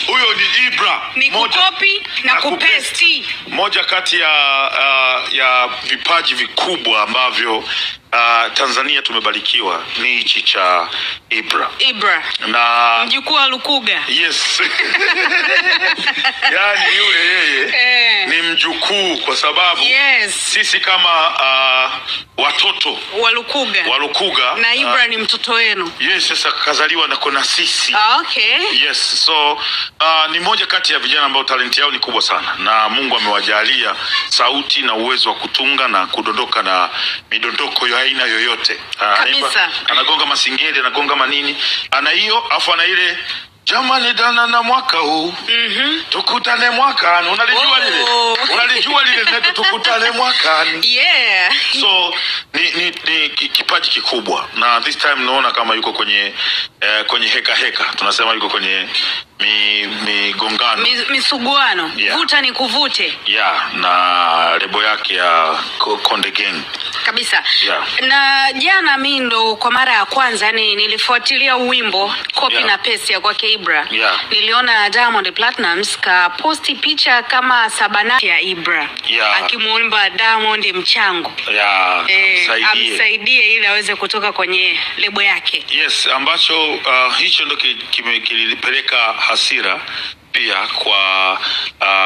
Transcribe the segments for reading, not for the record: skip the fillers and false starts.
huyo ni Ibra. Ni kukopi na kupesti. Moja kati ya vipaji vikubwa ambavyo Tanzania tumebarikiwa ni hichi cha Ibra. Na mjukuu wa Lukuga. Yes. Yani yule yeye ni mjukuu kwa sababu sisi kama watoto wa Lukuga na Ibra ni mtoto wenu. Yes, sasa kazaliwa na kona sisi. Okay. Yes, so ni moja kati ya vijana ambao talenti yao ni kubwa sana na Mungu amewajalia sauti na uwezo wa kutunga na kudondoka na midondoko ya aina yoyote. Anagonga masingeli, anagonga manini, ana hiyo afu ana ile jamani dana na mwaka huu tukutane mwakani. Unalijua lile neno tukutane mwakani. So ni kipaji kikubwa na this time naona kama yuko kwenye heka tunasema yuko kwenye migongano, misuguano, vuta ni kuvute na lebo yake ya Konde Gang kabisa. Na jana mimi ndo kwa mara ya kwanza nilifuatilia wimbo copy na paste ya kwake Ibra. Niliona Diamond Platnumz ka posti picha kama sabana ya Ibra akimuomba Diamond mchango amsaidie ili aweze kutoka kwenye lebo yake. Yes, ambacho hicho ndo kilipeleka hasira pia kwa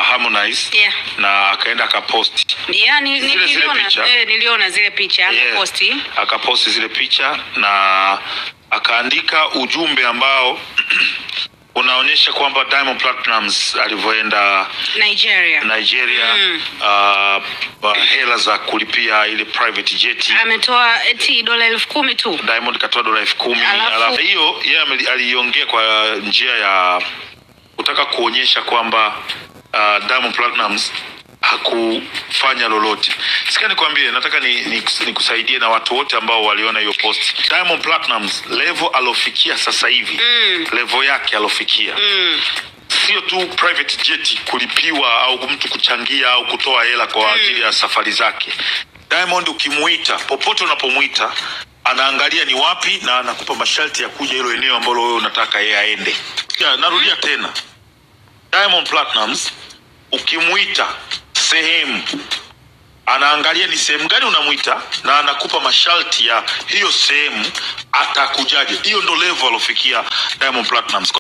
Harmonize na akaenda akaposti. Niliona zile picha akaposti. Akaposti zile picha na akaandika ujumbe ambao unaonyesha kwamba Diamond Platnumz alivyoenda Nigeria hela za kulipia ile private jet ametoa eti $10,000 tu. Diamond katoa $10,000. Alafu hiyo yeye aliongea kwa njia ya kutaka kuonyesha kwamba Diamond Platnumz hakufanya lolote. Sikia nikwambie, nataka nikusaidie na watu wote ambao waliona hiyo post. Diamond Platnumz level alofikia sasa hivi, level yake alofikia sio tu private jet kulipiwa au mtu kuchangia au kutoa hela kwa ajili ya safari zake. Diamond ukimuita popote unapomuita anaangalia ni wapi na anakupa masharti ya kuja hilo eneo ambalo wewe unataka yeye aende. Narudia tena, Diamond Platnumz ukimuita sehemu anaangalia ni sehemu gani unamuita na anakupa masharti ya hiyo sehemu atakujaje. Hiyo ndo level alofikia Diamond Platnumz.